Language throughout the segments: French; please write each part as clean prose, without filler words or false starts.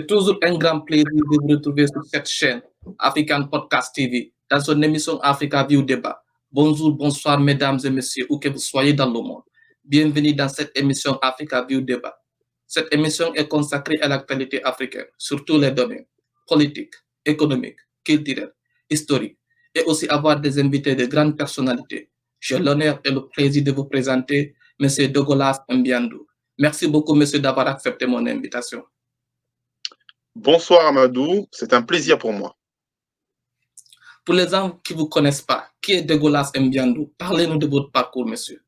C'est toujours un grand plaisir de vous retrouver sur cette chaîne African Podcast TV dans son émission Africa View Débat. Bonjour, bonsoir mesdames et messieurs, où que vous soyez dans le monde. Bienvenue dans cette émission Africa View Débat. Cette émission est consacrée à l'actualité africaine sur tous les domaines, politiques, économiques, culturels, historiques, et aussi avoir des invités de grandes personnalités. J'ai l'honneur et le plaisir de vous présenter M. Douglas Mbiandou. Merci beaucoup, monsieur, d'avoir accepté mon invitation. Bonsoir Amadou, c'est un plaisir pour moi. Pour les gens qui ne vous connaissent pas, qui est Douglas Mbiandou? Parlez-nous de votre parcours, monsieur.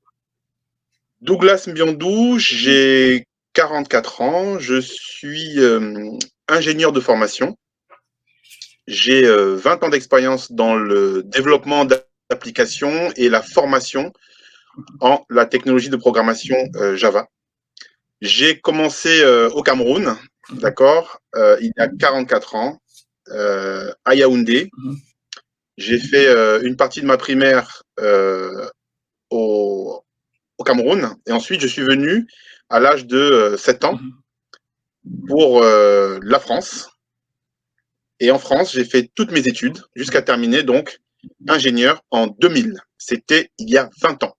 Douglas Mbiandou, j'ai 44 ans, je suis ingénieur de formation. J'ai 20 ans d'expérience dans le développement d'applications et la formation en la technologie de programmation Java. J'ai commencé au Cameroun, d'accord, il y a 44 ans, à Yaoundé. J'ai fait une partie de ma primaire au Cameroun et ensuite je suis venu à l'âge de 7 ans pour la France. Et en France, j'ai fait toutes mes études jusqu'à terminer donc ingénieur en 2000. C'était il y a 20 ans.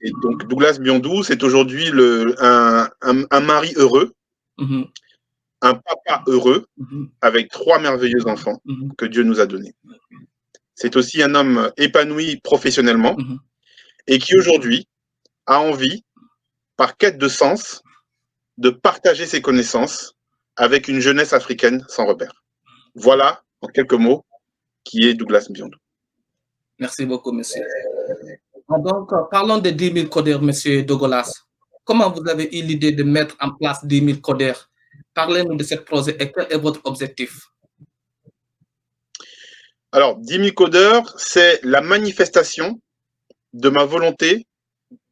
Et donc Douglas Mbiandou, c'est aujourd'hui un mari heureux, un papa heureux, avec 3 merveilleux enfants que Dieu nous a donnés. C'est aussi un homme épanoui professionnellement et qui aujourd'hui a envie, par quête de sens, de partager ses connaissances avec une jeunesse africaine sans repère. Voilà, en quelques mots, qui est Douglas Mbiandou. Merci beaucoup, monsieur. Donc, parlons des 10 000 codeurs, monsieur Douglas. Comment vous avez eu l'idée de mettre en place 10 000 codeurs? Parlez-nous de ce projet et quel est votre objectif? Alors, 10 000 codeurs, c'est la manifestation de ma volonté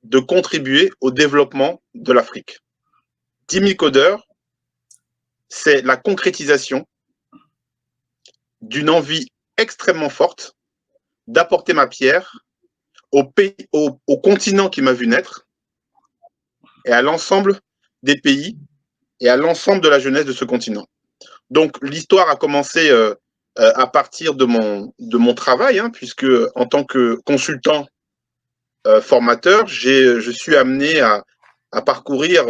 de contribuer au développement de l'Afrique. 10 000 codeurs, c'est la concrétisation d'une envie extrêmement forte d'apporter ma pierre au continent qui m'a vu naître et à l'ensemble des pays et à l'ensemble de la jeunesse de ce continent. Donc, l'histoire a commencé à partir de mon travail, hein, puisque en tant que consultant formateur, je suis amené à parcourir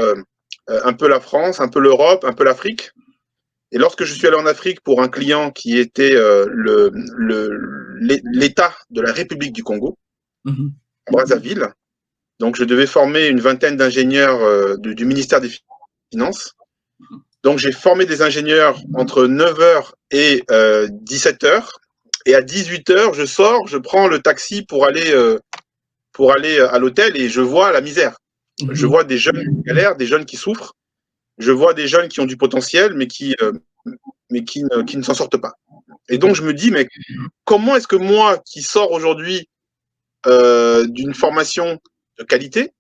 un peu la France, un peu l'Europe, un peu l'Afrique. Et lorsque je suis allé en Afrique pour un client qui était l'État de la République du Congo, à Brazzaville, donc je devais former une vingtaine d'ingénieurs du ministère des Finances. Donc j'ai formé des ingénieurs entre 9h et 17h. Et à 18h, je sors, je prends le taxi pour aller à l'hôtel et je vois la misère. Je vois des jeunes qui galèrent, des jeunes qui souffrent. Je vois des jeunes qui ont du potentiel, mais qui ne s'en sortent pas. Et donc, je me dis, mais comment est-ce que moi, qui sors aujourd'hui d'une formation de qualité,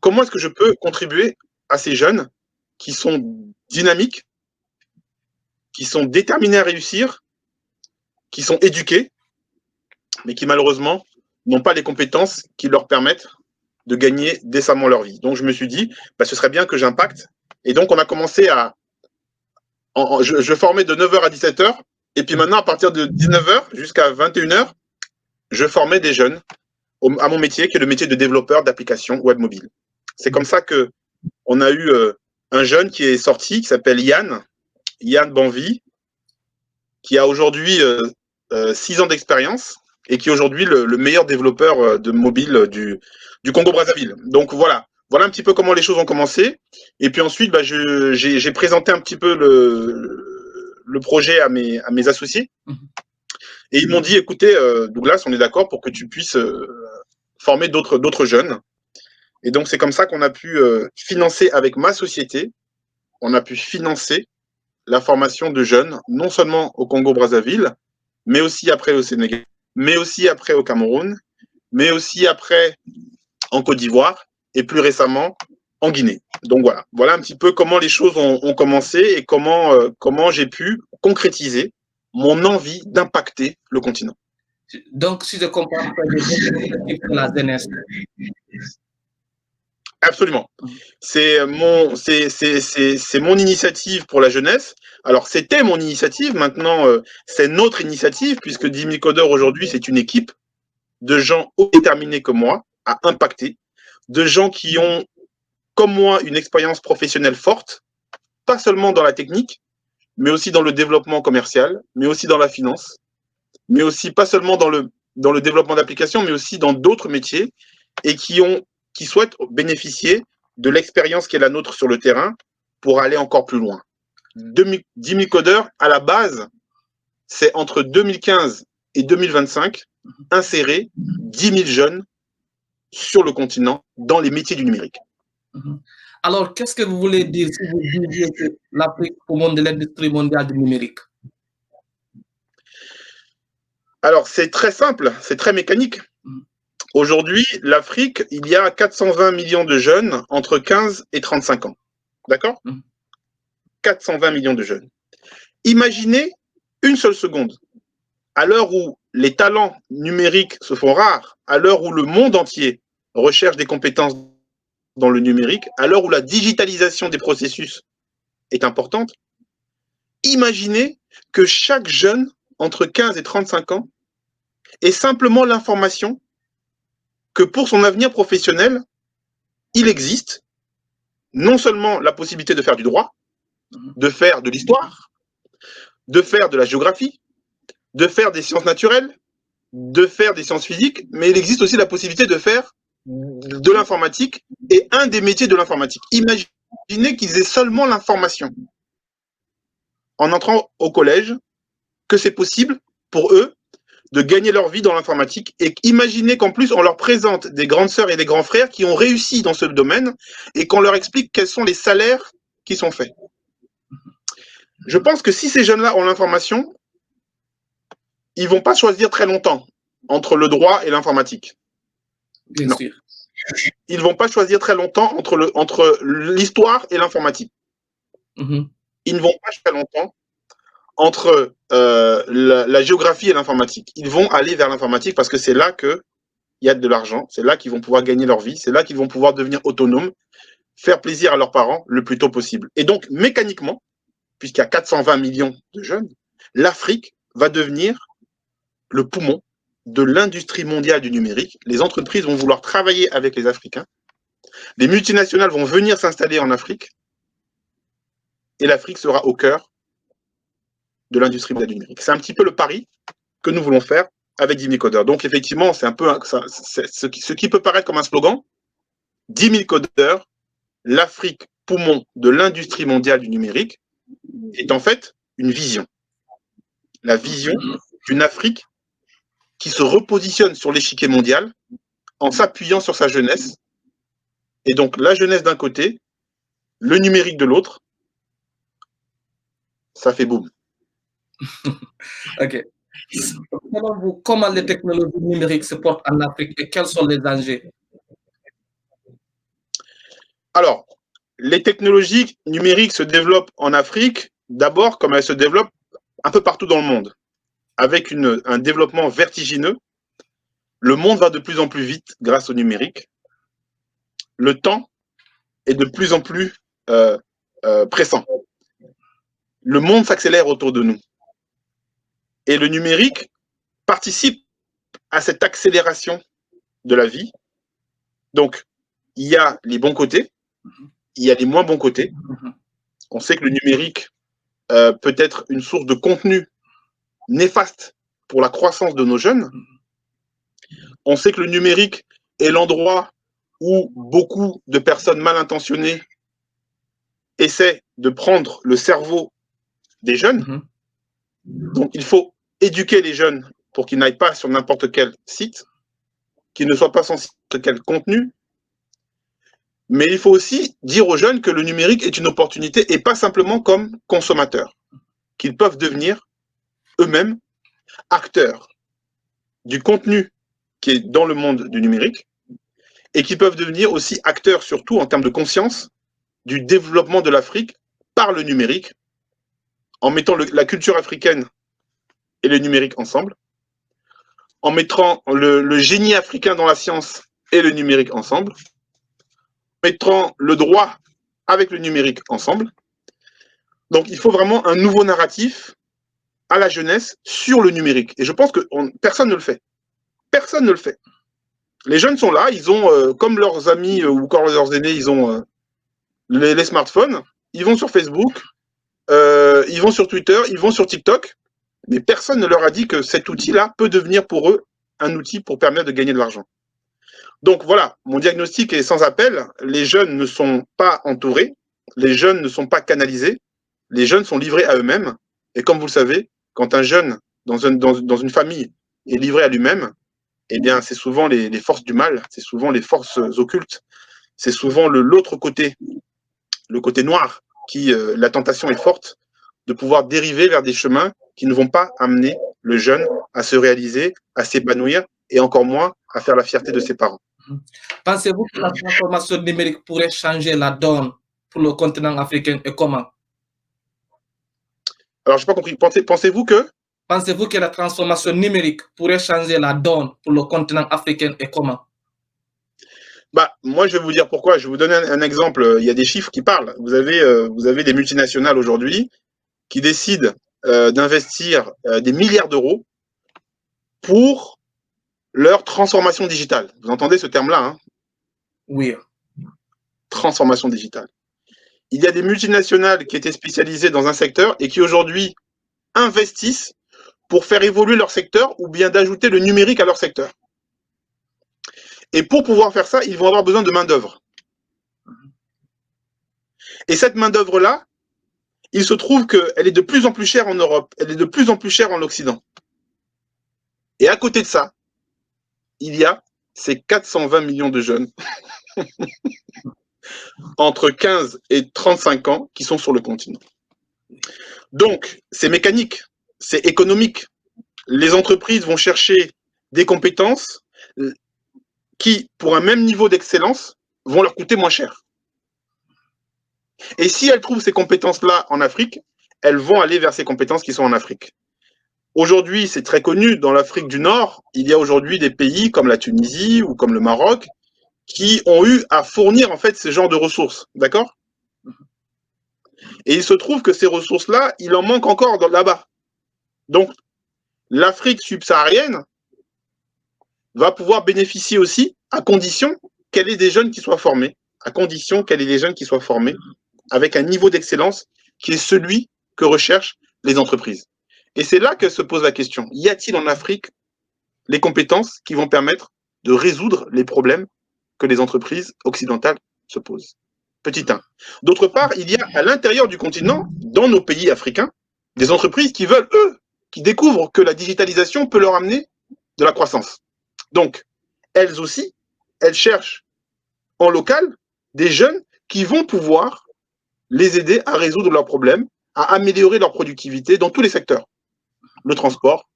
comment est-ce que je peux contribuer à ces jeunes qui sont dynamiques, qui sont déterminés à réussir, qui sont éduqués, mais qui malheureusement n'ont pas les compétences qui leur permettent de gagner décemment leur vie. Donc, je me suis dit, bah, ce serait bien que j'impacte. Et donc, on a commencé je formais de 9h à 17h. Et puis maintenant, à partir de 19h jusqu'à 21h, je formais des jeunes à mon métier, qui est le métier de développeur d'applications web mobile. C'est comme ça qu'on a eu un jeune qui est sorti, qui s'appelle Yann Banvi, qui a aujourd'hui 6 ans d'expérience et qui est aujourd'hui le meilleur développeur de mobile du Congo-Brazzaville. Donc voilà un petit peu comment les choses ont commencé. Et puis ensuite, bah, j'ai présenté un petit peu le projet à mes associés. Et ils m'ont dit, écoutez, Douglas, on est d'accord pour que tu puisses former d'autres jeunes. Et donc, c'est comme ça qu'on a pu financer avec ma société, on a pu financer la formation de jeunes, non seulement au Congo-Brazzaville, mais aussi après au Sénégal, mais aussi après au Cameroun, mais aussi après en Côte d'Ivoire et plus récemment en Guinée. Donc voilà un petit peu comment les choses ont commencé et comment j'ai pu concrétiser mon envie d'impacter le continent. Donc, si je comprends, c'est la jeunesse. Absolument. C'est mon initiative pour la jeunesse. Alors, c'était mon initiative. Maintenant, c'est notre initiative, puisque 10 000 codeurs aujourd'hui, c'est une équipe de gens déterminés comme moi à impacter, de gens qui ont, comme moi, une expérience professionnelle forte, pas seulement dans la technique, mais aussi dans le développement commercial, mais aussi dans la finance, mais aussi pas seulement dans le développement d'applications, mais aussi dans d'autres métiers, et qui souhaitent bénéficier de l'expérience qui est la nôtre sur le terrain pour aller encore plus loin. 10 000 codeurs, à la base, c'est entre 2015 et 2025, insérer 10 000 jeunes sur le continent dans les métiers du numérique. Alors, qu'est-ce que vous voulez dire si vous disiez que l'Afrique au monde de l'industrie mondiale du numérique? Alors, c'est très simple, c'est très mécanique. Aujourd'hui, l'Afrique, il y a 420 millions de jeunes entre 15 et 35 ans. D'accord? 420 millions de jeunes. Imaginez une seule seconde, à l'heure où les talents numériques se font rares, à l'heure où le monde entier recherche des compétences dans le numérique, à l'heure où la digitalisation des processus est importante, imaginez que chaque jeune entre 15 et 35 ans ait simplement l'information que pour son avenir professionnel, il existe non seulement la possibilité de faire du droit, de faire de l'histoire, de faire de la géographie, de faire des sciences naturelles, de faire des sciences physiques, mais il existe aussi la possibilité de faire de l'informatique et un des métiers de l'informatique. Imaginez qu'ils aient seulement l'information en entrant au collège que c'est possible pour eux de gagner leur vie dans l'informatique, et imaginez qu'en plus on leur présente des grandes sœurs et des grands frères qui ont réussi dans ce domaine et qu'on leur explique quels sont les salaires qui sont faits. Je pense que si ces jeunes-là ont l'information, ils ne vont pas choisir très longtemps entre le droit et l'informatique. Bien sûr. Ils ne vont pas choisir très longtemps entre l'histoire et l'informatique. Ils ne vont pas très longtemps entre la géographie et l'informatique. Ils vont aller vers l'informatique parce que c'est là qu'il y a de l'argent, c'est là qu'ils vont pouvoir gagner leur vie, c'est là qu'ils vont pouvoir devenir autonomes, faire plaisir à leurs parents le plus tôt possible. Et donc, mécaniquement, puisqu'il y a 420 millions de jeunes, l'Afrique va devenir le poumon de l'industrie mondiale du numérique. Les entreprises vont vouloir travailler avec les Africains. Les multinationales vont venir s'installer en Afrique. Et l'Afrique sera au cœur de l'industrie mondiale du numérique. C'est un petit peu le pari que nous voulons faire avec 10 000 codeurs. Donc, effectivement, c'est un peu ce qui peut paraître comme un slogan. 10 000 codeurs, l'Afrique, poumon de l'industrie mondiale du numérique, est en fait une vision. La vision d'une Afrique qui se repositionne sur l'échiquier mondial en s'appuyant sur sa jeunesse. Et donc, la jeunesse d'un côté, le numérique de l'autre, ça fait boum. OK. Selon vous, comment les technologies numériques se portent en Afrique et quels sont les dangers? Alors, les technologies numériques se développent en Afrique, d'abord comme elles se développent un peu partout dans le monde, avec un développement vertigineux. Le monde va de plus en plus vite grâce au numérique. Le temps est de plus en plus pressant. Le monde s'accélère autour de nous. Et le numérique participe à cette accélération de la vie. Donc, il y a les bons côtés, il y a les moins bons côtés. On sait que le numérique peut être une source de contenu néfaste pour la croissance de nos jeunes. On sait que le numérique est l'endroit où beaucoup de personnes mal intentionnées essaient de prendre le cerveau des jeunes. Donc, il faut éduquer les jeunes pour qu'ils n'aillent pas sur n'importe quel site, qu'ils ne soient pas sensibles à quel contenu. Mais il faut aussi dire aux jeunes que le numérique est une opportunité et pas simplement comme consommateurs, qu'ils peuvent devenir eux-mêmes acteurs du contenu qui est dans le monde du numérique et qui peuvent devenir aussi acteurs, surtout en termes de conscience, du développement de l'Afrique par le numérique, en mettant la culture africaine et le numérique ensemble, en mettant le génie africain dans la science et le numérique ensemble, mettront le droit avec le numérique ensemble. Donc, il faut vraiment un nouveau narratif à la jeunesse sur le numérique. Et je pense que personne ne le fait. Personne ne le fait. Les jeunes sont là, ils ont, comme leurs amis ou encore leurs aînés, ils ont les smartphones, ils vont sur Facebook, ils vont sur Twitter, ils vont sur TikTok, mais personne ne leur a dit que cet outil-là peut devenir pour eux un outil pour permettre de gagner de l'argent. Donc voilà, mon diagnostic est sans appel. Les jeunes ne sont pas entourés, les jeunes ne sont pas canalisés, les jeunes sont livrés à eux-mêmes. Et comme vous le savez, quand un jeune dans une famille est livré à lui-même, eh bien, c'est souvent les forces du mal, c'est souvent les forces occultes, c'est souvent l'autre côté, le côté noir, qui la tentation est forte de pouvoir dériver vers des chemins qui ne vont pas amener le jeune à se réaliser, à s'épanouir et encore moins à faire la fierté de ses parents. Pensez-vous que la transformation numérique pourrait changer la donne pour le continent africain et comment? Alors, je n'ai pas compris. Pensez-vous que Pensez-vous que la transformation numérique pourrait changer la donne pour le continent africain et comment? Bah, moi, je vais vous dire pourquoi. Je vais vous donner un exemple. Il y a des chiffres qui parlent. Vous avez des multinationales aujourd'hui qui décident d'investir des milliards d'euros pour leur transformation digitale. Vous entendez ce terme-là, hein? Oui. Transformation digitale. Il y a des multinationales qui étaient spécialisées dans un secteur et qui aujourd'hui investissent pour faire évoluer leur secteur ou bien d'ajouter le numérique à leur secteur. Et pour pouvoir faire ça, ils vont avoir besoin de main-d'œuvre. Et cette main-d'œuvre-là, il se trouve qu'elle est de plus en plus chère en Europe, elle est de plus en plus chère en Occident. Et à côté de ça, il y a ces 420 millions de jeunes entre 15 et 35 ans qui sont sur le continent. Donc, c'est mécanique, c'est économique. Les entreprises vont chercher des compétences qui, pour un même niveau d'excellence, vont leur coûter moins cher. Et si elles trouvent ces compétences-là en Afrique, elles vont aller vers ces compétences qui sont en Afrique. Aujourd'hui, c'est très connu, dans l'Afrique du Nord, il y a aujourd'hui des pays comme la Tunisie ou comme le Maroc qui ont eu à fournir en fait ce genre de ressources, d'accord? Et il se trouve que ces ressources-là, il en manque encore là-bas. Donc, l'Afrique subsaharienne va pouvoir bénéficier aussi à condition qu'elle ait des jeunes qui soient formés, à condition qu'elle ait des jeunes qui soient formés avec un niveau d'excellence qui est celui que recherchent les entreprises. Et c'est là que se pose la question. Y a-t-il en Afrique les compétences qui vont permettre de résoudre les problèmes que les entreprises occidentales se posent? Petit 1. D'autre part, il y a à l'intérieur du continent, dans nos pays africains, des entreprises qui veulent, eux, qui découvrent que la digitalisation peut leur amener de la croissance. Donc, elles aussi, elles cherchent en local des jeunes qui vont pouvoir les aider à résoudre leurs problèmes, à améliorer leur productivité dans tous les secteurs. Le transport.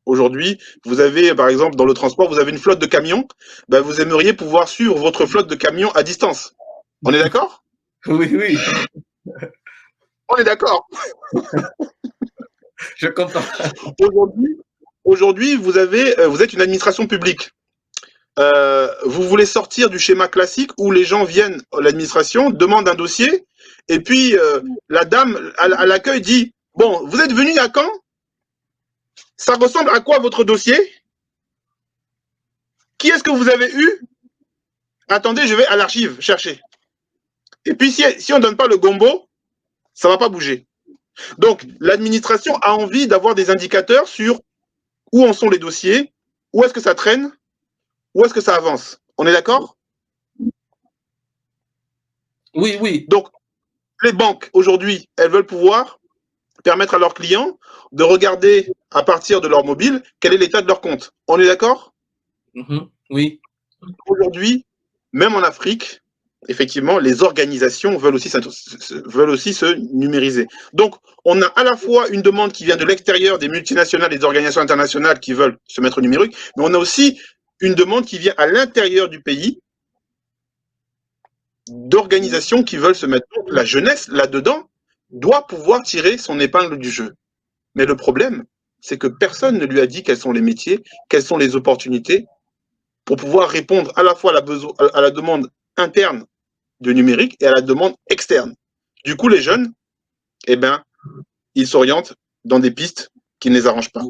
Aujourd'hui, vous avez, par exemple, dans le transport, vous avez une flotte de camions. Ben, vous aimeriez pouvoir suivre votre flotte de camions à distance. On est d'accord? Oui, oui. On est d'accord. Je comprends. Aujourd'hui, vous êtes une administration publique. Vous voulez sortir du schéma classique où les gens viennent à l'administration, demandent un dossier, et puis la dame à l'accueil dit « Bon, vous êtes venu à quand? Ça ressemble à quoi votre dossier? Qui est-ce que vous avez eu? Attendez, je vais à l'archive chercher. » Et puis si on ne donne pas le gombo, ça ne va pas bouger. Donc l'administration a envie d'avoir des indicateurs sur où en sont les dossiers, où est-ce que ça traîne, où est-ce que ça avance. On est d'accord? Oui, oui. Donc, les banques, aujourd'hui, elles veulent pouvoir permettre à leurs clients de regarder à partir de leur mobile quel est l'état de leur compte. On est d'accord? Oui. Aujourd'hui, même en Afrique, effectivement, les organisations veulent aussi se numériser. Donc, on a à la fois une demande qui vient de l'extérieur des multinationales et des organisations internationales qui veulent se mettre au numérique, mais on a aussi une demande qui vient à l'intérieur du pays d'organisations qui veulent se mettre. Donc, la jeunesse, là-dedans, doit pouvoir tirer son épingle du jeu. Mais le problème, c'est que personne ne lui a dit quels sont les métiers, quelles sont les opportunités pour pouvoir répondre à la fois à la demande interne de numérique et à la demande externe. Du coup, les jeunes, eh ben, ils s'orientent dans des pistes qui ne les arrangent pas.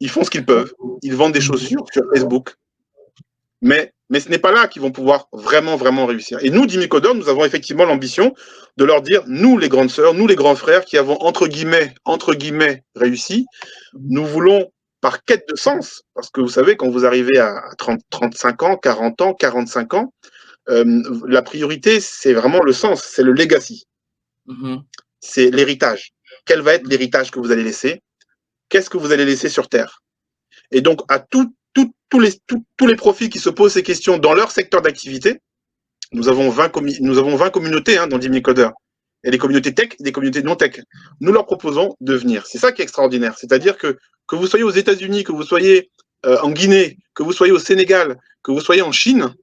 Ils font ce qu'ils peuvent. Ils vendent des chaussures sur Facebook. Mais ce n'est pas là qu'ils vont pouvoir vraiment réussir. Et nous, Dimicodeur, nous avons effectivement l'ambition de leur dire, nous, les grandes sœurs, nous, les grands frères qui avons, entre guillemets, réussi, nous voulons, par quête de sens, parce que vous savez, quand vous arrivez à 30, 35 ans, 40 ans, 45 ans, la priorité, c'est vraiment le sens, c'est le legacy. C'est l'héritage. Quel va être l'héritage que vous allez laisser? Qu'est-ce que vous allez laisser sur Terre? Et donc, à tous les profils qui se posent ces questions dans leur secteur d'activité, nous avons 20 communautés dans Dimicodeur. Il y a des communautés tech et des communautés non tech. Nous leur proposons de venir. C'est ça qui est extraordinaire. C'est-à-dire que vous soyez aux États-Unis, que vous soyez en Guinée, que vous soyez au Sénégal, que vous soyez en Chine,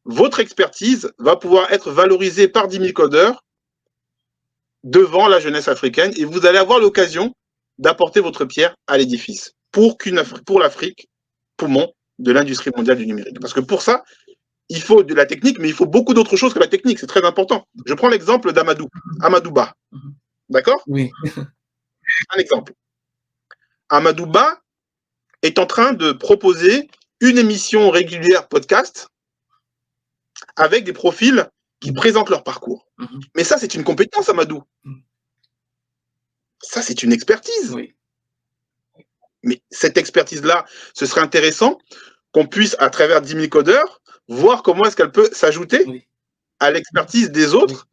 votre expertise va pouvoir être valorisée par Dimicodeur devant la jeunesse africaine et vous allez avoir l'occasion d'apporter votre pierre à l'édifice pour l'Afrique, poumon de l'industrie mondiale du numérique. Parce que pour ça, il faut de la technique, mais il faut beaucoup d'autres choses que la technique. C'est très important. Je prends l'exemple d'Amadou, Amadou Ba. D'accord? Oui. Un exemple. Amadou Ba est en train de proposer une émission régulière podcast avec des profils qui présentent leur parcours. Mais ça, c'est une compétence, Amadou. Ça, c'est une expertise. Oui. Mais cette expertise-là, ce serait intéressant qu'on puisse, à travers Dimicodeur, voir comment est-ce qu'elle peut s'ajouter à l'expertise des autres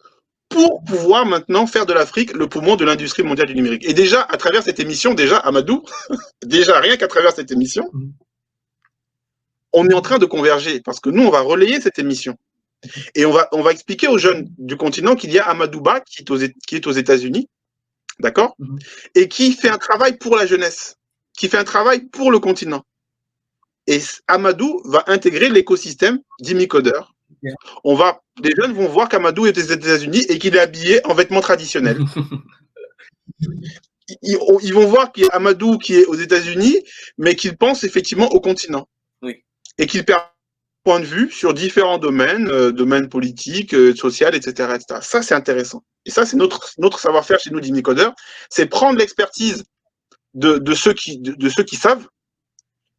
pour pouvoir maintenant faire de l'Afrique le poumon de l'industrie mondiale du numérique. Et déjà, à travers cette émission, Amadou, déjà rien qu'à travers cette émission, on est en train de converger parce que nous, on va relayer cette émission. Et on va expliquer aux jeunes du continent qu'il y a Amadou Ba qui est aux États-Unis, d'accord, et qui fait un travail pour la jeunesse, qui fait un travail pour le continent. Et Amadou va intégrer l'écosystème Dimicodeur. Les jeunes vont voir qu'Amadou est aux États-Unis et qu'il est habillé en vêtements traditionnels. Ils vont voir qu'il y a Amadou qui est aux États-Unis, mais qu'il pense effectivement au continent. Oui. Et qu'il perd point de vue sur différents domaines, domaines politiques, sociaux, etc., etc. Ça, c'est intéressant. Et ça, c'est notre savoir-faire chez nous, Dimicodeur, c'est prendre l'expertise de ceux qui savent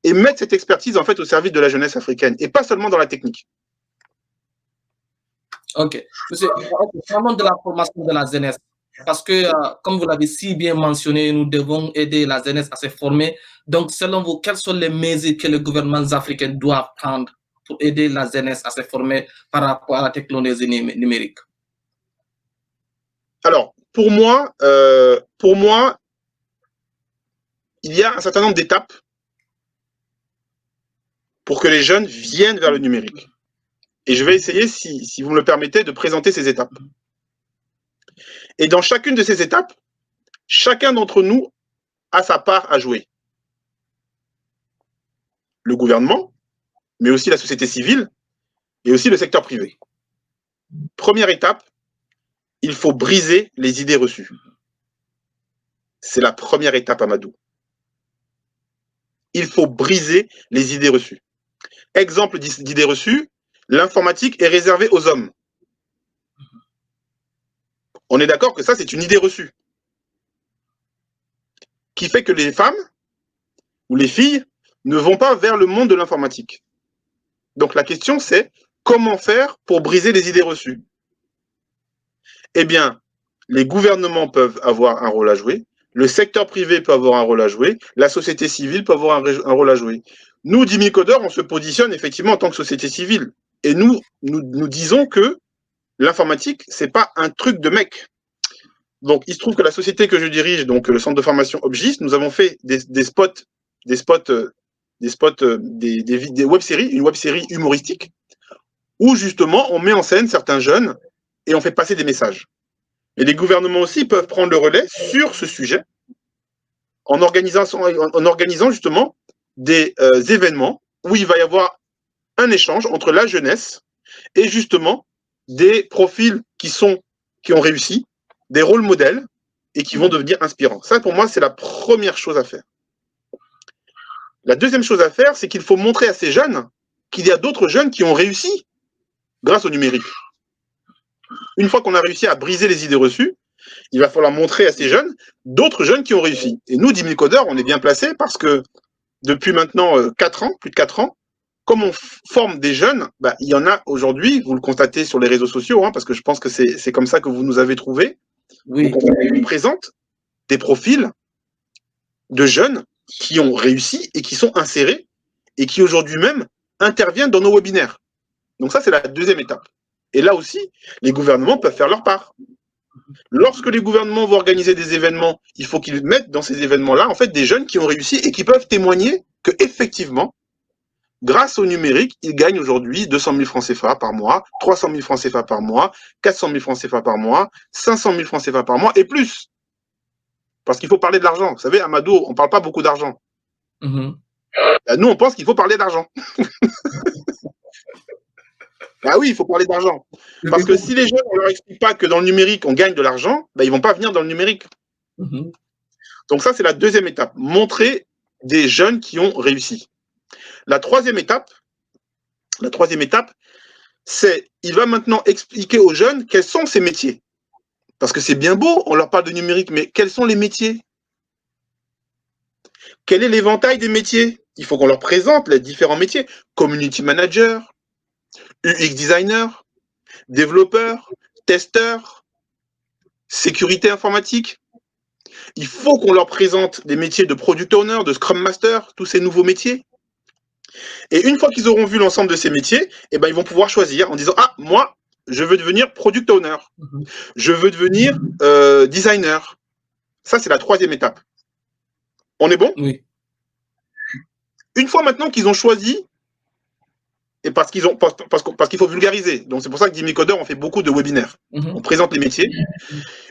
et mettre cette expertise en fait au service de la jeunesse africaine et pas seulement dans la technique. Ok. Monsieur, parlons de la formation de la jeunesse. Parce que, comme vous l'avez si bien mentionné, nous devons aider la jeunesse à se former. Donc, selon vous, quelles sont les mesures que les gouvernements africains doivent prendre pour aider la jeunesse à se former par rapport à la technologie numérique? Alors, pour moi, il y a un certain nombre d'étapes pour que les jeunes viennent vers le numérique. Et je vais essayer, si vous me le permettez, de présenter ces étapes. Et dans chacune de ces étapes, chacun d'entre nous a sa part à jouer. Le gouvernement, mais aussi la société civile et aussi le secteur privé. Première étape, il faut briser les idées reçues. C'est la première étape, Amadou. Il faut briser les idées reçues. Exemple d'idées reçues, l'informatique est réservée aux hommes. On est d'accord que ça, c'est une idée reçue qui fait que les femmes ou les filles ne vont pas vers le monde de l'informatique. Donc la question, c'est comment faire pour briser les idées reçues? Eh bien, les gouvernements peuvent avoir un rôle à jouer, le secteur privé peut avoir un rôle à jouer, la société civile peut avoir un rôle à jouer. Nous, Dimicodeur, on se positionne effectivement en tant que société civile. Et nous disons que l'informatique, c'est pas un truc de mec. Donc, il se trouve que la société que je dirige, donc le centre de formation Obgis, nous avons fait des web-séries, une web-série humoristique, où justement, on met en scène certains jeunes et on fait passer des messages. Et les gouvernements aussi peuvent prendre le relais sur ce sujet en organisant justement des événements où il va y avoir un échange entre la jeunesse et justement des profils qui ont réussi, des rôles modèles et qui vont devenir inspirants. Ça, pour moi, c'est la première chose à faire. La deuxième chose à faire, c'est qu'il faut montrer à ces jeunes qu'il y a d'autres jeunes qui ont réussi grâce au numérique. Une fois qu'on a réussi à briser les idées reçues, il va falloir montrer à ces jeunes d'autres jeunes qui ont réussi. Et nous, 10 000 codeurs, on est bien placés parce que depuis maintenant 4 ans, plus de 4 ans, comme on forme des jeunes, bah, il y en a aujourd'hui, vous le constatez sur les réseaux sociaux, hein, parce que je pense que c'est comme ça que vous nous avez trouvés. Oui. Donc, on présente des profils de jeunes qui ont réussi et qui sont insérés et qui aujourd'hui même interviennent dans nos webinaires. Donc ça, c'est la deuxième étape. Et là aussi, les gouvernements peuvent faire leur part. Lorsque les gouvernements vont organiser des événements, il faut qu'ils mettent dans ces événements-là, en fait, des jeunes qui ont réussi et qui peuvent témoigner que effectivement, grâce au numérique, ils gagnent aujourd'hui 200 000 francs CFA par mois, 300 000 francs CFA par mois, 400 000 francs CFA par mois, 500 000 francs CFA par mois et plus. Parce qu'il faut parler de l'argent. Vous savez, Amadou, on ne parle pas beaucoup d'argent. Nous, on pense qu'il faut parler d'argent. Ah oui, il faut parler d'argent. Parce que si les jeunes, on ne leur explique pas que dans le numérique, on gagne de l'argent, ben, ils ne vont pas venir dans le numérique. Donc ça, c'est la deuxième étape. Montrer des jeunes qui ont réussi. La troisième étape, c'est il va maintenant expliquer aux jeunes quels sont ces métiers. Parce que c'est bien beau, on leur parle de numérique, mais quels sont les métiers? Quel est l'éventail des métiers? Il faut qu'on leur présente les différents métiers. Community manager, UX designer, développeur, testeur, sécurité informatique. Il faut qu'on leur présente des métiers de product owner, de scrum master, tous ces nouveaux métiers. Et une fois qu'ils auront vu l'ensemble de ces métiers, eh ben, ils vont pouvoir choisir en disant « Ah, moi, je veux devenir product owner. Je veux devenir designer. » Ça, c'est la troisième étape. On est bon? Oui. Une fois maintenant qu'ils ont choisi, et parce qu'il faut vulgariser. Donc, c'est pour ça que 10 000 codeurs, on fait beaucoup de webinaires. On présente les métiers.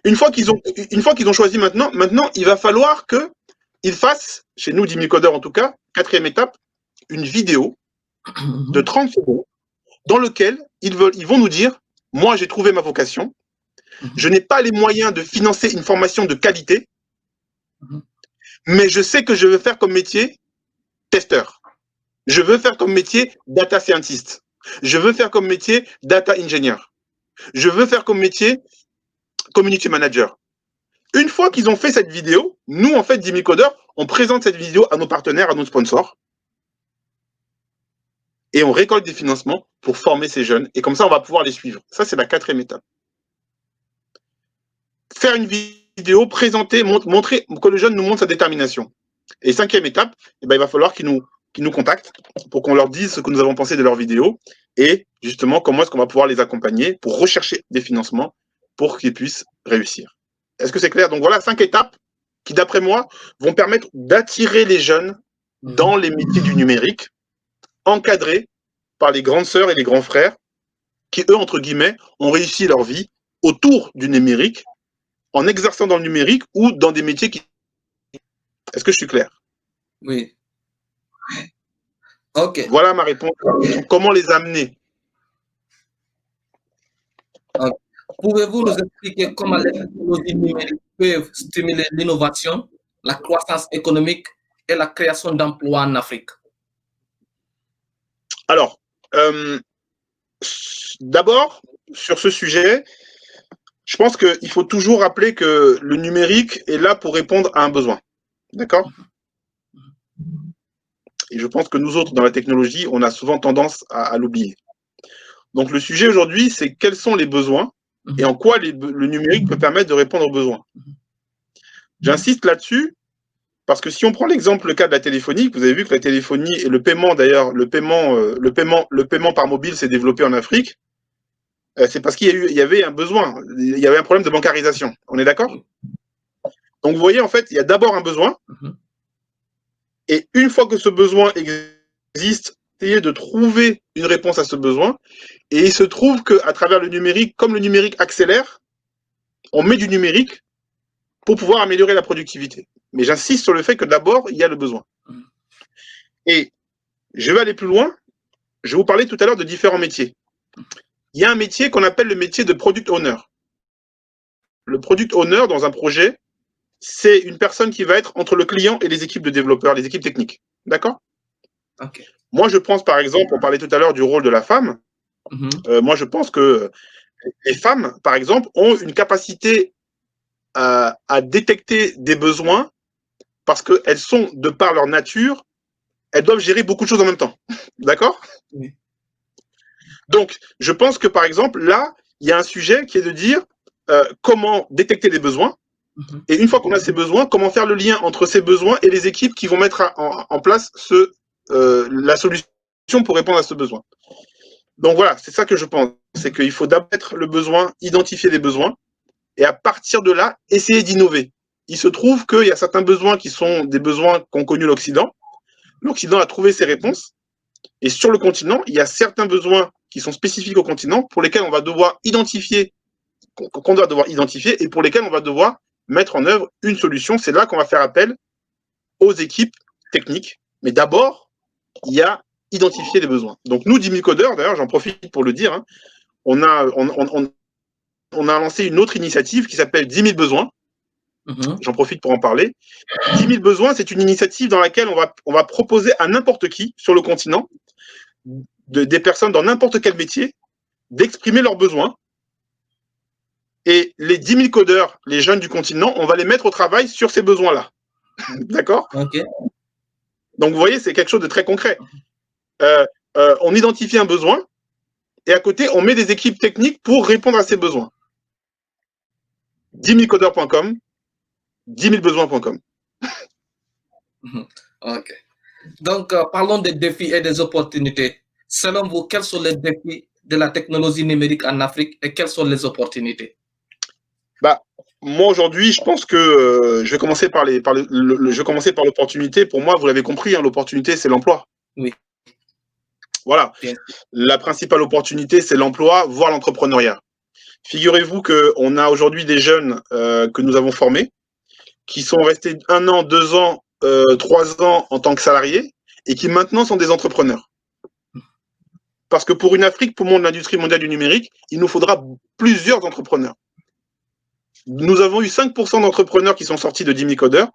Une fois qu'ils ont choisi maintenant, il va falloir qu'ils fassent, chez nous, 10 000 codeurs en tout cas, quatrième étape, une vidéo de 30 secondes dans lequel ils vont nous dire « Moi, j'ai trouvé ma vocation. Je n'ai pas les moyens de financer une formation de qualité, mais je sais que je veux faire comme métier testeur. Je veux faire comme métier data scientist. Je veux faire comme métier data engineer. Je veux faire comme métier community manager. » Une fois qu'ils ont fait cette vidéo, nous, en fait, 10 000 codeurs, on présente cette vidéo à nos partenaires, à nos sponsors. Et on récolte des financements pour former ces jeunes. Et comme ça, on va pouvoir les suivre. Ça, c'est la quatrième étape. Faire une vidéo, présenter, montrer que le jeune nous montre sa détermination. Et cinquième étape, eh ben, il va falloir qu'ils nous contactent pour qu'on leur dise ce que nous avons pensé de leur vidéo et justement comment est-ce qu'on va pouvoir les accompagner pour rechercher des financements pour qu'ils puissent réussir. Est-ce que c'est clair? Donc voilà 5 étapes qui, d'après moi, vont permettre d'attirer les jeunes dans les métiers du numérique, encadrés par les grandes sœurs et les grands frères qui, eux, entre guillemets, ont réussi leur vie autour du numérique en exerçant dans le numérique ou dans des métiers qui... Est-ce que je suis clair? Oui. OK. Voilà ma réponse. Comment les amener? Okay. Pouvez-vous nous expliquer comment les technologies numériques peuvent stimuler l'innovation, la croissance économique et la création d'emplois en Afrique? Alors, d'abord, sur ce sujet, je pense qu'il faut toujours rappeler que le numérique est là pour répondre à un besoin. D'accord? Et je pense que nous autres, dans la technologie, on a souvent tendance à l'oublier. Donc, le sujet aujourd'hui, c'est quels sont les besoins et en quoi le numérique peut permettre de répondre aux besoins. J'insiste là-dessus parce que si on prend le cas de la téléphonie, vous avez vu que la téléphonie et le paiement, d'ailleurs, le paiement par mobile s'est développé en Afrique, c'est parce qu'il y avait un besoin, il y avait un problème de bancarisation. On est d'accord? Donc, vous voyez, en fait, il y a d'abord un besoin. Et une fois que ce besoin existe, essayer de trouver une réponse à ce besoin. Et il se trouve qu'à travers le numérique, comme le numérique accélère, on met du numérique pour pouvoir améliorer la productivité. Mais j'insiste sur le fait que d'abord, il y a le besoin. Et je vais aller plus loin. Je vais vous parler tout à l'heure de différents métiers. Il y a un métier qu'on appelle le métier de product owner. Le product owner dans un projet, c'est une personne qui va être entre le client et les équipes de développeurs, les équipes techniques. D'accord? Okay. Moi, je pense par exemple, on parlait tout à l'heure du rôle de la femme. Moi, je pense que les femmes, par exemple, ont une capacité à détecter des besoins parce qu'elles sont, de par leur nature, elles doivent gérer beaucoup de choses en même temps. D'accord? Oui. Donc, je pense que, par exemple, là, il y a un sujet qui est de dire comment détecter les besoins. Et une fois qu'on a ces besoins, comment faire le lien entre ces besoins et les équipes qui vont mettre en place la solution pour répondre à ce besoin. Donc voilà, c'est ça que je pense. C'est qu'il faut d'abord mettre le besoin, identifier les besoins, et à partir de là, essayer d'innover. Il se trouve qu'il y a certains besoins qui sont des besoins qu'ont connu l'Occident. L'Occident a trouvé ses réponses. Et sur le continent, il y a certains besoins qui sont spécifiques au continent pour lesquels on va devoir identifier, qu'on doit devoir identifier et pour lesquels on va devoir mettre en œuvre une solution. C'est là qu'on va faire appel aux équipes techniques. Mais d'abord, il y a identifier les besoins. Donc nous, 10 000 codeurs, d'ailleurs, j'en profite pour le dire, hein, on a lancé une autre initiative qui s'appelle 10 000 besoins. J'en profite pour en parler. 10 000 besoins, c'est une initiative dans laquelle on va proposer à n'importe qui sur le continent, des personnes dans n'importe quel métier, d'exprimer leurs besoins. Et les 10 000 codeurs, les jeunes du continent, on va les mettre au travail sur ces besoins-là. D'accord? Ok. Donc, vous voyez, c'est quelque chose de très concret. On identifie un besoin et à côté, on met des équipes techniques pour répondre à ces besoins. 10 000codeurs.com, 10 000besoins.com. Ok. Donc, parlons des défis et des opportunités. Selon vous, quels sont les défis de la technologie numérique en Afrique et quelles sont les opportunités? Moi, aujourd'hui, je pense que je vais commencer par l'opportunité. Pour moi, vous l'avez compris, hein, l'opportunité, c'est l'emploi. Oui. Voilà. Bien. La principale opportunité, c'est l'emploi, voire l'entrepreneuriat. Figurez-vous qu'on a aujourd'hui des jeunes que nous avons formés, qui sont restés 1 an, 2 ans, 3 ans en tant que salariés, et qui maintenant sont des entrepreneurs. Parce que pour une Afrique, pour l'industrie mondiale du numérique, il nous faudra plusieurs entrepreneurs. Nous avons eu 5% d'entrepreneurs qui sont sortis de 10 000 codeurs.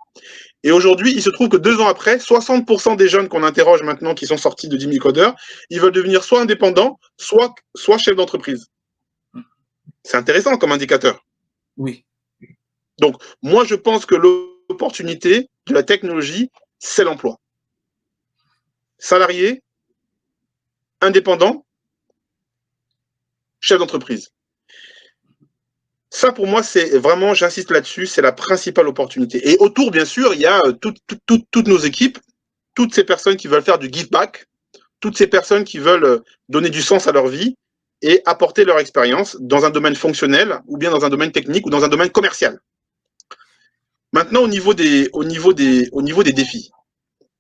Et aujourd'hui, il se trouve que 2 ans après, 60% des jeunes qu'on interroge maintenant qui sont sortis de 10 000 codeurs, ils veulent devenir soit indépendants, soit chefs d'entreprise. C'est intéressant comme indicateur. Oui. Donc, moi, je pense que l'opportunité de la technologie, c'est l'emploi. Salarié, indépendant, chef d'entreprise. Ça, pour moi, c'est vraiment, j'insiste là-dessus, c'est la principale opportunité. Et autour, bien sûr, il y a toutes nos équipes, toutes ces personnes qui veulent faire du give back, toutes ces personnes qui veulent donner du sens à leur vie et apporter leur expérience dans un domaine fonctionnel ou bien dans un domaine technique ou dans un domaine commercial. Maintenant, au niveau des défis.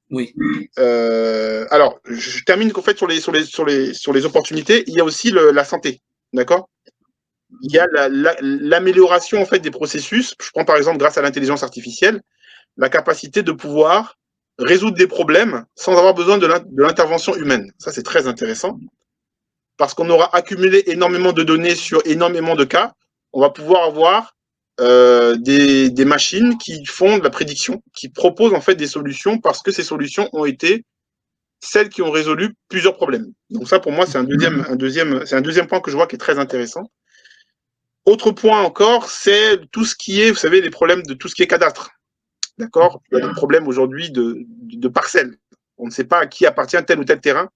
Oui. Alors, je termine en fait sur les opportunités. Il y a aussi la santé, d'accord? Il y a l'amélioration en fait des processus. Je prends par exemple grâce à l'intelligence artificielle, la capacité de pouvoir résoudre des problèmes sans avoir besoin de l'intervention humaine. Ça, c'est très intéressant parce qu'on aura accumulé énormément de données sur énormément de cas. On va pouvoir avoir des machines qui font de la prédiction, qui proposent en fait des solutions parce que ces solutions ont été celles qui ont résolu plusieurs problèmes. Donc ça, pour moi, c'est un deuxième point que je vois qui est très intéressant. Autre point encore, c'est tout ce qui est, vous savez, les problèmes de tout ce qui est cadastre. D'accord? Il y a des problèmes aujourd'hui de parcelles. On ne sait pas à qui appartient tel ou tel terrain.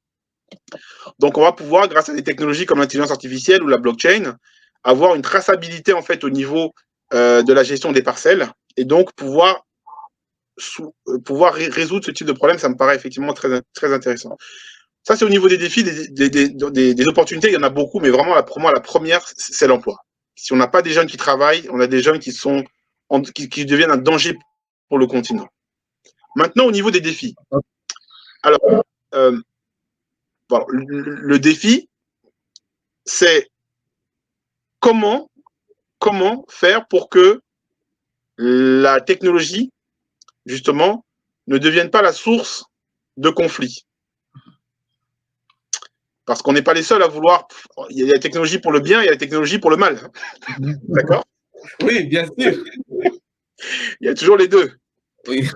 Donc, on va pouvoir, grâce à des technologies comme l'intelligence artificielle ou la blockchain, avoir une traçabilité en fait au niveau de la gestion des parcelles et donc pouvoir résoudre ce type de problème. Ça me paraît effectivement très, très intéressant. Ça, c'est au niveau des défis, des opportunités. Il y en a beaucoup, mais vraiment, pour moi, la première, c'est l'emploi. Si on n'a pas des jeunes qui travaillent, on a des jeunes qui deviennent un danger pour le continent. Maintenant, au niveau des défis. Alors, bon, le défi, c'est comment faire pour que la technologie, justement, ne devienne pas la source de conflits. Parce qu'on n'est pas les seuls à vouloir. Il y a la technologie pour le bien, il y a la technologie pour le mal. D'accord? Oui, bien sûr. Il y a toujours les deux. Oui.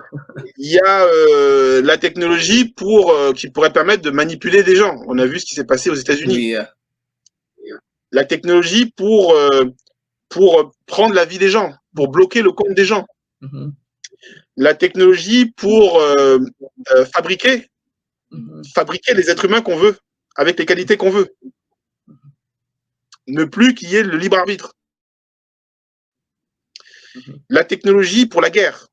Il y a la technologie qui pourrait permettre de manipuler des gens. On a vu ce qui s'est passé aux États-Unis. Oui. la technologie pour prendre la vie des gens, pour bloquer le compte des gens. La technologie pour fabriquer les êtres humains qu'on veut, avec les qualités qu'on veut. Ne plus qu'il y ait le libre arbitre. La technologie pour la guerre.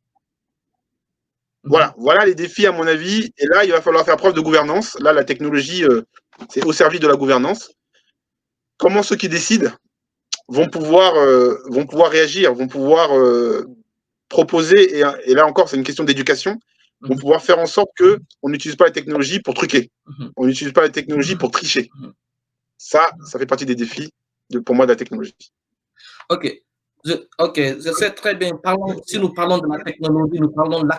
Voilà les défis à mon avis. Et là, il va falloir faire preuve de gouvernance. Là, la technologie, c'est au service de la gouvernance. Comment ceux qui décident vont pouvoir réagir, vont pouvoir proposer, et là encore, c'est une question d'éducation, vont pouvoir faire en sorte qu'on n'utilise pas la technologie pour truquer. On n'utilise pas la technologie pour tricher. Ça fait partie des défis, pour moi, de la technologie. OK. Je sais très bien. Si nous parlons de la technologie, nous parlons de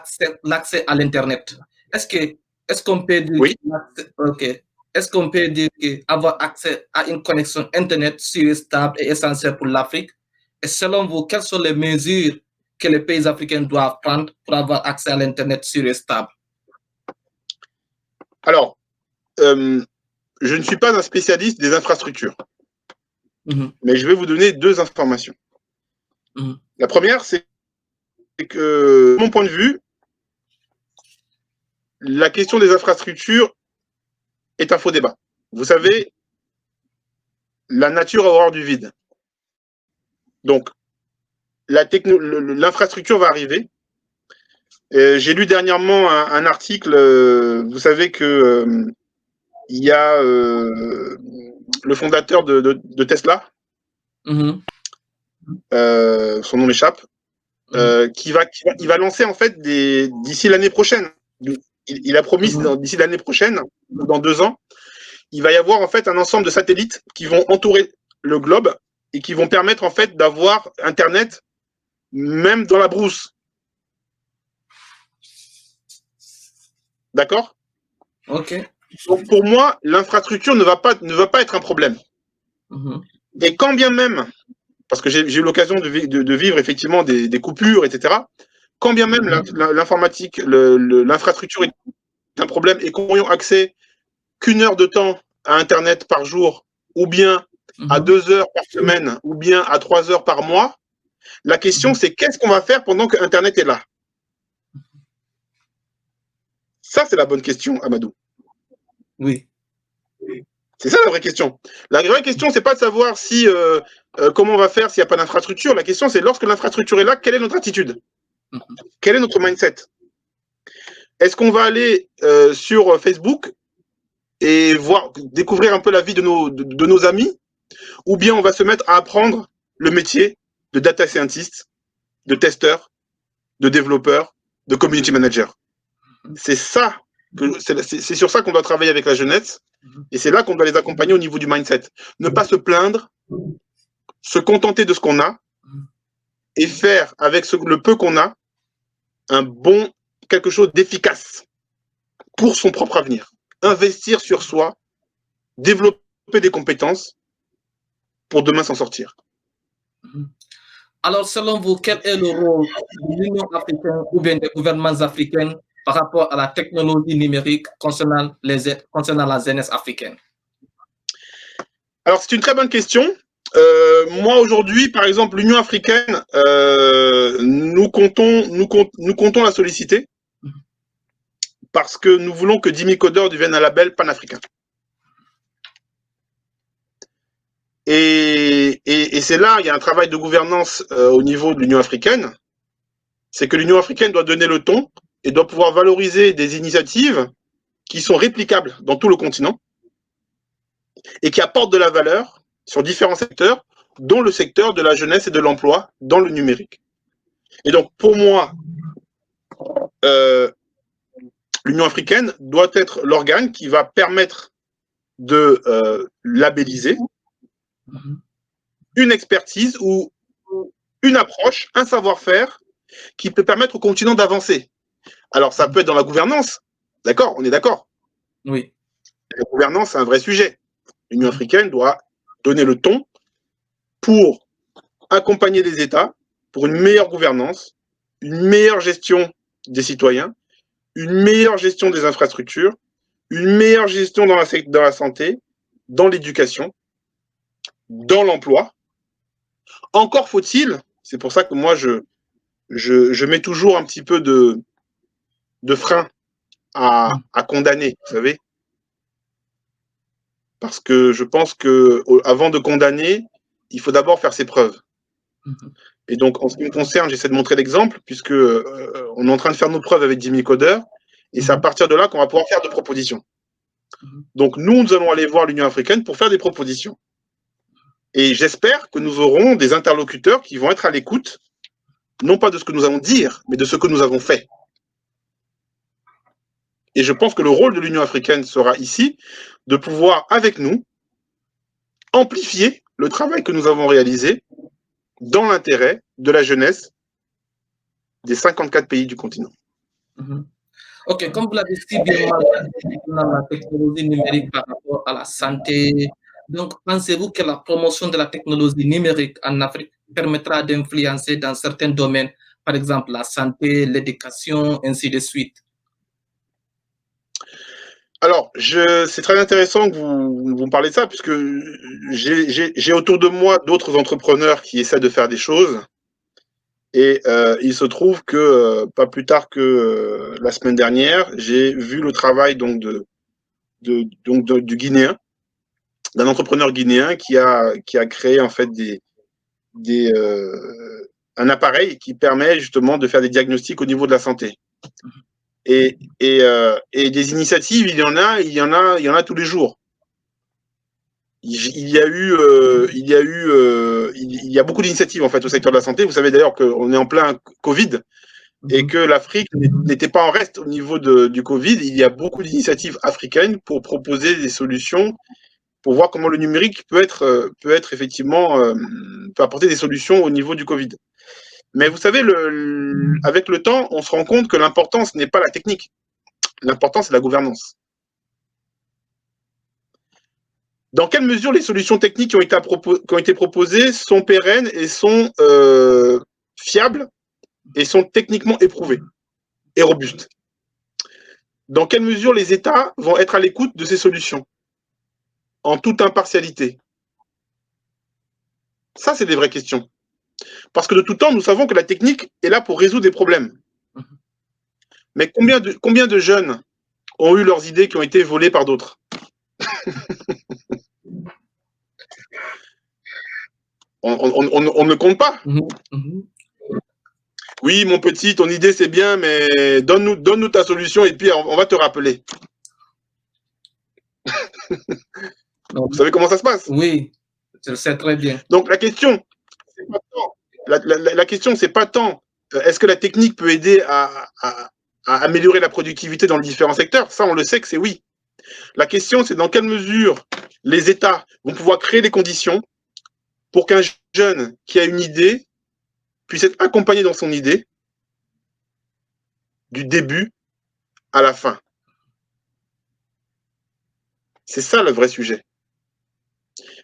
l'accès à l'Internet. Est-ce qu'on peut dire, oui. Est-ce qu'on peut dire qu'avoir accès à une connexion Internet sûre, stable et essentielle pour l'Afrique? Et selon vous, quelles sont les mesures que les pays africains doivent prendre pour avoir accès à l'Internet sûr et stable? Alors, je ne suis pas un spécialiste des infrastructures, mais je vais vous donner 2 informations. La première, c'est que, de mon point de vue, la question des infrastructures est un faux débat. Vous savez, la nature a horreur du vide. Donc, l'infrastructure va arriver. J'ai lu dernièrement un article, vous savez que il y a le fondateur de Tesla, son nom m'échappe, qui va lancer en fait d'ici l'année prochaine. Il a promis d'ici l'année prochaine, dans 2 ans, il va y avoir en fait un ensemble de satellites qui vont entourer le globe et qui vont permettre en fait d'avoir Internet même dans la brousse. D'accord? OK. Donc pour moi, l'infrastructure ne va pas être un problème. Et quand bien même, parce que j'ai eu l'occasion de vivre effectivement des coupures, etc., quand bien même l'informatique, l'infrastructure est un problème et qu'on ait accès qu'1 heure de temps à Internet par jour, ou bien à 2 heures par semaine, ou bien à 3 heures par mois, la question c'est qu'est-ce qu'on va faire pendant que Internet est là? Ça, c'est la bonne question, Amadou. Oui. C'est ça la vraie question. La vraie question, c'est pas de savoir si comment on va faire s'il n'y a pas d'infrastructure. La question, c'est lorsque l'infrastructure est là, quelle est notre attitude? Quel est notre mindset? Est-ce qu'on va aller sur Facebook et découvrir un peu la vie de nos amis, ou bien on va se mettre à apprendre le métier de data scientist, de testeur, de développeur, de community manager? C'est ça, c'est sur ça qu'on doit travailler avec la jeunesse, et c'est là qu'on doit les accompagner au niveau du mindset. Ne pas se plaindre, se contenter de ce qu'on a, et faire avec le peu qu'on a quelque chose d'efficace pour son propre avenir. Investir sur soi, développer des compétences pour demain s'en sortir. Alors, selon vous, quel est le rôle de l'Union africaine ou bien des gouvernements africains par rapport à la technologie numérique concernant la jeunesse africaine? Alors, c'est une très bonne question. Moi, aujourd'hui, par exemple, l'Union africaine, nous comptons la solliciter parce que nous voulons que Dimi Codeur devienne un label panafricain. Et c'est là, il y a un travail de gouvernance au niveau de l'Union africaine. C'est que l'Union africaine doit donner le ton et doit pouvoir valoriser des initiatives qui sont réplicables dans tout le continent et qui apportent de la valeur sur différents secteurs, dont le secteur de la jeunesse et de l'emploi dans le numérique. Et donc, pour moi, l'Union africaine doit être l'organe qui va permettre de labelliser une expertise ou une approche, un savoir-faire qui peut permettre au continent d'avancer. Alors, ça peut être dans la gouvernance, d'accord? On est d'accord? Oui. La gouvernance, c'est un vrai sujet. L'Union africaine doit donner le ton pour accompagner les États pour une meilleure gouvernance, une meilleure gestion des citoyens, une meilleure gestion des infrastructures, une meilleure gestion dans la santé, dans l'éducation, dans l'emploi. Encore faut-il, c'est pour ça que moi je mets toujours un petit peu de frein à condamner, vous savez. Parce que je pense que avant de condamner, il faut d'abord faire ses preuves. Et donc, en ce qui me concerne, j'essaie de montrer l'exemple, puisque on est en train de faire nos preuves avec Jimmy Coder, et c'est à partir de là qu'on va pouvoir faire des propositions. Donc, nous allons aller voir l'Union africaine pour faire des propositions. Et j'espère que nous aurons des interlocuteurs qui vont être à l'écoute, non pas de ce que nous allons dire, mais de ce que nous avons fait. Et je pense que le rôle de l'Union africaine sera ici de pouvoir, avec nous, amplifier le travail que nous avons réalisé dans l'intérêt de la jeunesse des 54 pays du continent. Ok, comme vous l'avez si bien dans la technologie numérique par rapport à la santé, donc pensez-vous que la promotion de la technologie numérique en Afrique permettra d'influencer dans certains domaines, par exemple la santé, l'éducation, ainsi de suite? Alors, c'est très intéressant que vous me parlez de ça, puisque j'ai autour de moi d'autres entrepreneurs qui essaient de faire des choses. Et il se trouve que pas plus tard que la semaine dernière, j'ai vu le travail donc du Guinéen, d'un entrepreneur guinéen qui a créé en fait un appareil qui permet justement de faire des diagnostics au niveau de la santé. Et des initiatives, il y en a tous les jours. Il y a beaucoup d'initiatives en fait au secteur de la santé. Vous savez d'ailleurs qu'on est en plein Covid et que l'Afrique n'était pas en reste au niveau du Covid. Il y a beaucoup d'initiatives africaines pour proposer des solutions, pour voir comment le numérique peut être effectivement, peut apporter des solutions au niveau du Covid. Mais vous savez, avec le temps, on se rend compte que l'important, ce n'est pas la technique. L'important, c'est la gouvernance. Dans quelle mesure les solutions techniques qui ont été proposées sont pérennes et sont fiables et sont techniquement éprouvées et robustes? Dans quelle mesure les États vont être à l'écoute de ces solutions en toute impartialité? Ça, c'est des vraies questions. Parce que de tout temps, nous savons que la technique est là pour résoudre des problèmes. Mais combien de jeunes ont eu leurs idées qui ont été volées par d'autres? On ne compte pas. Oui, mon petit, ton idée c'est bien, mais donne-nous ta solution et puis on va te rappeler. Vous savez comment ça se passe? Oui, je le sais très bien. Donc la question, c'est pas tant est-ce que la technique peut aider à améliorer la productivité dans les différents secteurs? Ça, on le sait que c'est oui. La question, c'est dans quelle mesure les États vont pouvoir créer les conditions pour qu'un jeune qui a une idée puisse être accompagné dans son idée du début à la fin. C'est ça le vrai sujet.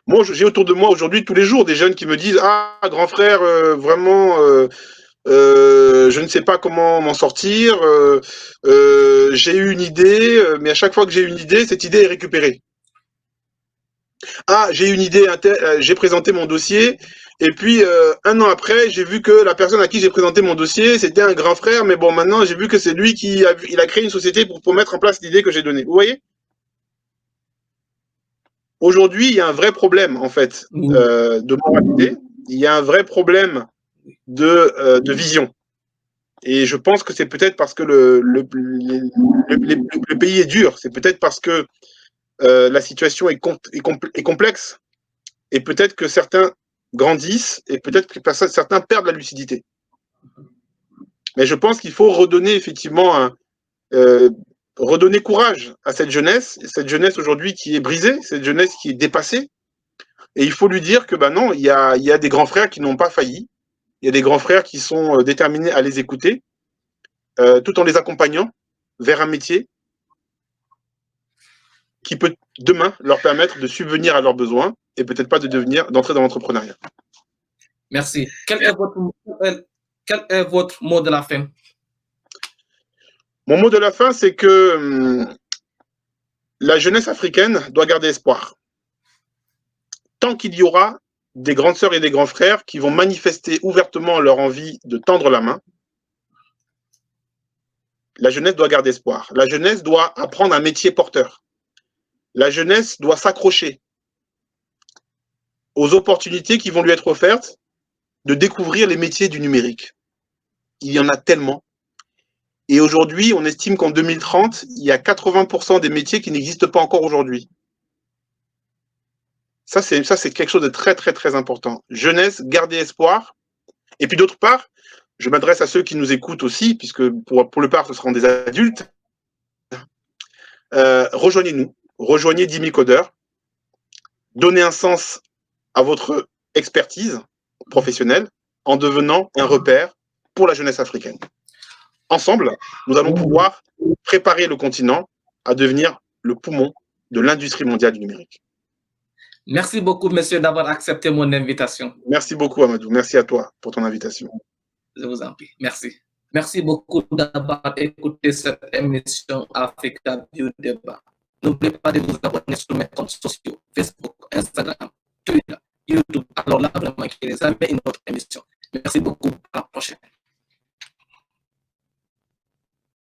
Moi, j'ai autour de moi aujourd'hui tous les jours des jeunes qui me disent « Ah, grand frère, vraiment, je ne sais pas comment m'en sortir, j'ai eu une idée, mais à chaque fois que j'ai une idée, cette idée est récupérée. Ah, j'ai une idée, j'ai présenté mon dossier, et puis un an après, j'ai vu que la personne à qui j'ai présenté mon dossier, c'était un grand frère, mais bon, maintenant, j'ai vu que c'est lui qui a créé une société pour mettre en place l'idée que j'ai donnée. Vous voyez? Aujourd'hui, il y a un vrai problème, en fait, de moralité. Il y a un vrai problème de vision. Et je pense que c'est peut-être parce que le pays est dur. C'est peut-être parce que la situation est complexe. Et peut-être que certains grandissent et peut-être que certains perdent la lucidité. Mais je pense qu'il faut redonner effectivement redonner courage à cette jeunesse aujourd'hui qui est brisée, cette jeunesse qui est dépassée. Et il faut lui dire que non, il y a des grands frères qui n'ont pas failli. Il y a des grands frères qui sont déterminés à les écouter, tout en les accompagnant vers un métier qui peut demain leur permettre de subvenir à leurs besoins et peut-être pas d'entrer dans l'entrepreneuriat. Merci. Quel est votre mot de la fin? Mon mot de la fin, c'est que la jeunesse africaine doit garder espoir. tant qu'il y aura des grandes sœurs et des grands frères qui vont manifester ouvertement leur envie de tendre la main, la jeunesse doit garder espoir. La jeunesse doit apprendre un métier porteur. La jeunesse doit s'accrocher aux opportunités qui vont lui être offertes de découvrir les métiers du numérique. Il y en a tellement. Et aujourd'hui, on estime qu'en 2030, il y a 80% des métiers qui n'existent pas encore aujourd'hui. Ça, c'est quelque chose de très, très, très important. Jeunesse, garder espoir. Et puis d'autre part, je m'adresse à ceux qui nous écoutent aussi, puisque pour le part, ce seront des adultes. Rejoignez-nous, rejoignez 10 000 codeurs, donnez un sens à votre expertise professionnelle en devenant un repère pour la jeunesse africaine. Ensemble, nous allons pouvoir préparer le continent à devenir le poumon de l'industrie mondiale du numérique. Merci beaucoup, monsieur, d'avoir accepté mon invitation. Merci beaucoup, Amadou. Merci à toi pour ton invitation. Je vous en prie. Merci. Merci beaucoup d'avoir écouté cette émission Africa View Débat. N'oubliez pas de vous abonner sur mes comptes sociaux, Facebook, Instagram, Twitter, YouTube. Alors là, vraiment, une autre émission. Merci beaucoup.